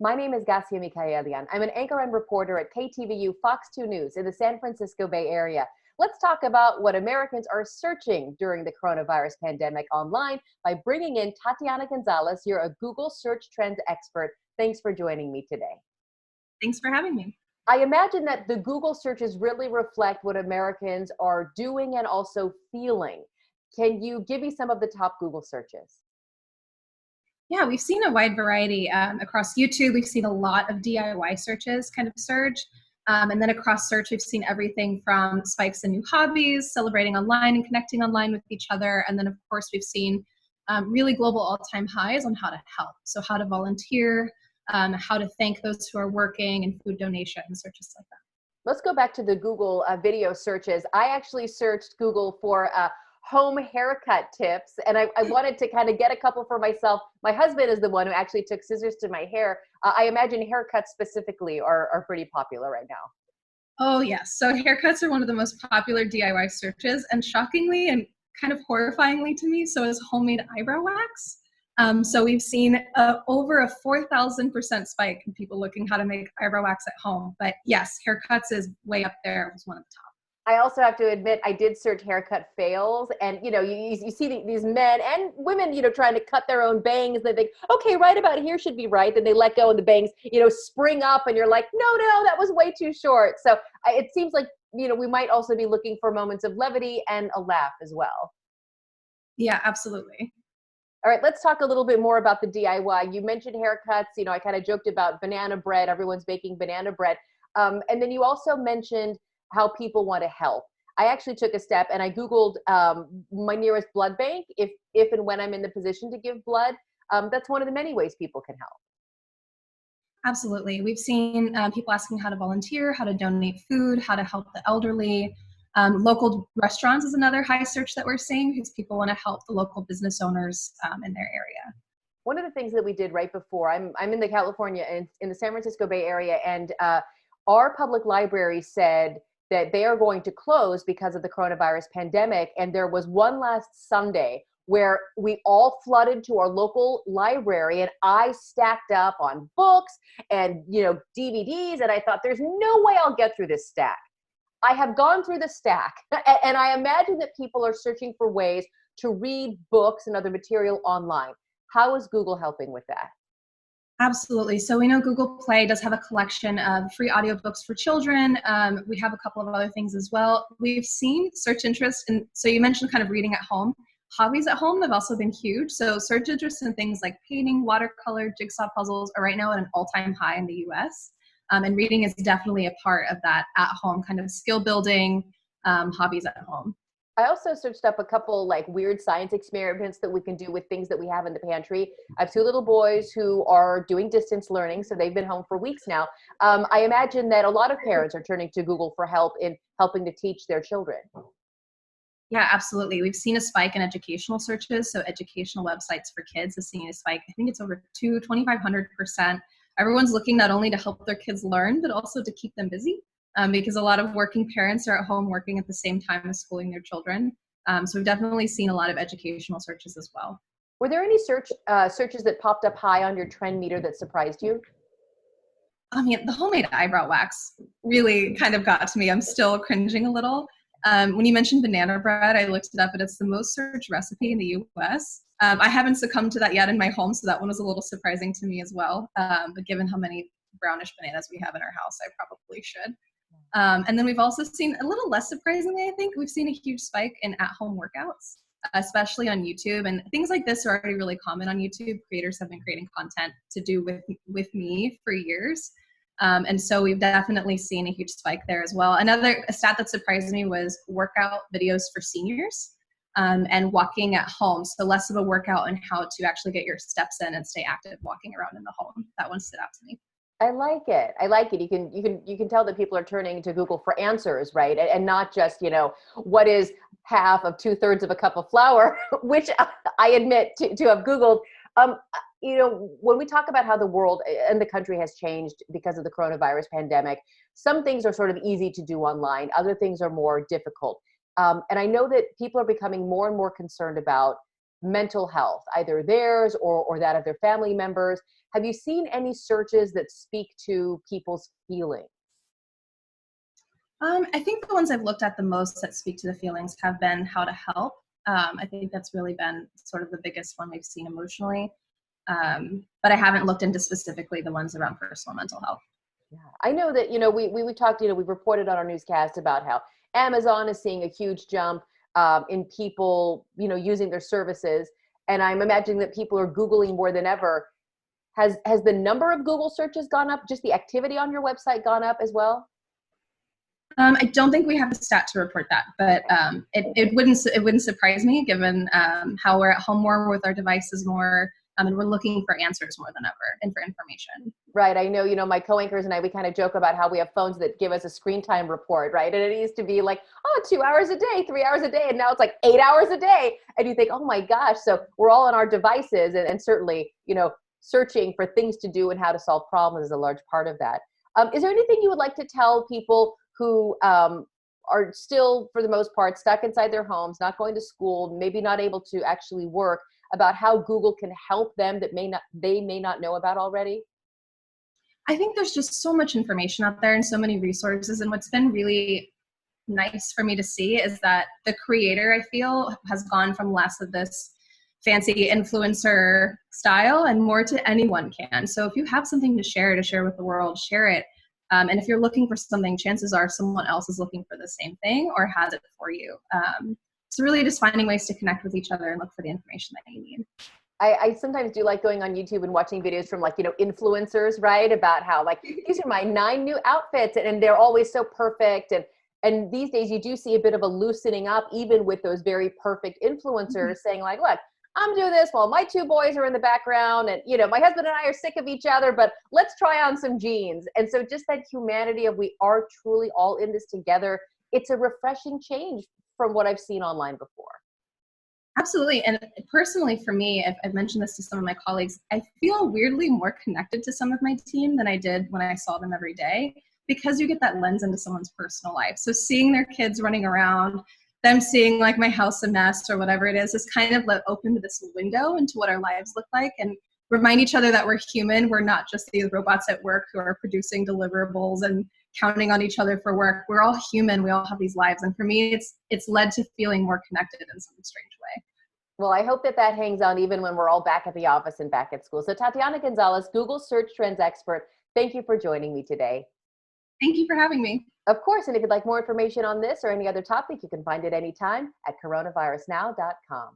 My name is Gasia Mikaelian. I'm an anchor and reporter at KTVU Fox 2 News in the San Francisco Bay Area. Let's talk about what Americans are searching during the coronavirus pandemic online by bringing in Tatiana Gonzalez. You're a Google search trends expert. Thanks for joining me today. Thanks for having me. I imagine that the Google searches really reflect what Americans are doing and also feeling. Can you give me some of the top Google searches? Yeah, we've seen a wide variety across YouTube. We've seen a lot of DIY searches kind of surge. And then across search, we've seen everything from spikes in new hobbies, celebrating online and connecting online with each other. And then, of course, we've seen really global all-time highs on how to help. So how to volunteer, how to thank those who are working, and food donations, searches like that. Let's go back to the Google video searches. I actually searched Google for home haircut tips, and I wanted to kind of get a couple for myself. My husband is the one who actually took scissors to my hair. I imagine haircuts specifically are pretty popular right now. Oh, yes. So haircuts are one of the most popular DIY searches, and shockingly and kind of horrifyingly to me, so is homemade eyebrow wax. So we've seen over a 4,000% spike in people looking how to make eyebrow wax at home. But yes, haircuts is way up there. It was one of the top. I also have to admit, I did search haircut fails, and you see these men and women, trying to cut their own bangs. They think, okay, right about here should be right. Then they let go, and the bangs, spring up, and you're like, no, that was way too short. So it seems like we might also be looking for moments of levity and a laugh as well. Yeah, absolutely. All right, let's talk a little bit more about the DIY. You mentioned haircuts. I kind of joked about banana bread. Everyone's baking banana bread. And then you also mentioned how people want to help. I actually took a step and I Googled my nearest blood bank if and when I'm in the position to give blood. That's one of the many ways people can help. Absolutely. We've seen people asking how to volunteer, how to donate food, how to help the elderly. Local restaurants is another high search that we're seeing because people want to help the local business owners in their area. One of the things that we did right before, I'm in the California, in the San Francisco Bay Area, and our public library said that they are going to close because of the coronavirus pandemic. And there was one last Sunday where we all flooded to our local library, and I stacked up on books and DVDs, and I thought, there's no way I'll get through this stack. I have gone through the stack, and I imagine that people are searching for ways to read books and other material online. How is Google helping with that? Absolutely. So we know Google Play does have a collection of free audiobooks for children. We have a couple of other things as well. We've seen search interest in, so you mentioned kind of reading at home. Hobbies at home have also been huge. So search interest in things like painting, watercolor, jigsaw puzzles are right now at an all-time high in the US. And reading is definitely a part of that at-home kind of skill building hobbies at home. I also searched up a couple like weird science experiments that we can do with things that we have in the pantry. I have two little boys who are doing distance learning, so they've been home for weeks now. I imagine that a lot of parents are turning to Google for help in helping to teach their children. Yeah, absolutely. We've seen a spike in educational searches. So educational websites for kids has seen a spike. I think it's over 2,500%. Everyone's looking not only to help their kids learn, but also to keep them busy. Because a lot of working parents are at home working at the same time as schooling their children. So we've definitely seen a lot of educational searches as well. Were there any searches that popped up high on your trend meter that surprised you? I mean, the homemade eyebrow wax really kind of got to me. I'm still cringing a little. When you mentioned banana bread, I looked it up, and it's the most searched recipe in the US. I haven't succumbed to that yet in my home, so that one was a little surprising to me as well. But given how many brownish bananas we have in our house, I probably should. And then we've also seen, a little less surprisingly, I think, we've seen a huge spike in at-home workouts, especially on YouTube. And things like this are already really common on YouTube. Creators have been creating content to do with me for years. And so we've definitely seen a huge spike there as well. Another stat that surprised me was workout videos for seniors and walking at home. So less of a workout and how to actually get your steps in and stay active walking around in the home. That one stood out to me. I like it. I like it. You can tell that people are turning to Google for answers, right? And not just, what is half of 2/3 of a cup of flour, which I admit to have Googled. When we talk about how the world and the country has changed because of the coronavirus pandemic, some things are sort of easy to do online. Other things are more difficult. And I know that people are becoming more and more concerned about mental health, either theirs or that of their family members. Have you seen any searches that speak to people's feelings? I think the ones I've looked at the most that speak to the feelings have been how to help. I think that's really been sort of the biggest one we've seen emotionally. But I haven't looked into specifically the ones around personal mental health. Yeah, I know that, we talked, we've reported on our newscast about how Amazon is seeing a huge jump in people, using their services. And I'm imagining that people are Googling more than ever. Has the number of Google searches gone up? Just the activity on your website gone up as well? I don't think we have a stat to report that, but it wouldn't surprise me given how we're at home more with our devices more, and we're looking for answers more than ever and for information. Right. I know, my co-anchors and I, we kind of joke about how we have phones that give us a screen time report, right? And it used to be like, oh, 2 hours a day, 3 hours a day. And now it's like 8 hours a day. And you think, oh my gosh. So we're all on our devices and certainly, searching for things to do and how to solve problems is a large part of that. Is there anything you would like to tell people who are still, for the most part, stuck inside their homes, not going to school, maybe not able to actually work, about how Google can help them that they may not know about already? I think there's just so much information out there and so many resources. And what's been really nice for me to see is that the creator, I feel, has gone from less of this fancy influencer style and more to anyone can. So if you have something to share with the world, share it. And if you're looking for something, chances are someone else is looking for the same thing or has it for you. So really just finding ways to connect with each other and look for the information that you need. I sometimes do like going on YouTube and watching videos from influencers, right? About how these are my 9 new outfits and they're always so perfect. And these days you do see a bit of a loosening up even with those very perfect influencers saying look, I'm doing this while my 2 boys are in the background and, my husband and I are sick of each other, but let's try on some jeans. And so just that humanity of we are truly all in this together. It's a refreshing change from what I've seen online before. Absolutely. And personally, for me, I've mentioned this to some of my colleagues, I feel weirdly more connected to some of my team than I did when I saw them every day because you get that lens into someone's personal life. So seeing their kids running around, them seeing my house a mess or whatever it is kind of opened this window into what our lives look like and remind each other that we're human. We're not just these robots at work who are producing deliverables and counting on each other for work. We're all human. We all have these lives. And for me, it's led to feeling more connected in some strange way. Well, I hope that hangs on even when we're all back at the office and back at school. So Tatiana Gonzalez, Google search trends expert, thank you for joining me today. Thank you for having me. Of course, and if you'd like more information on this or any other topic, you can find it anytime at coronavirusnow.com.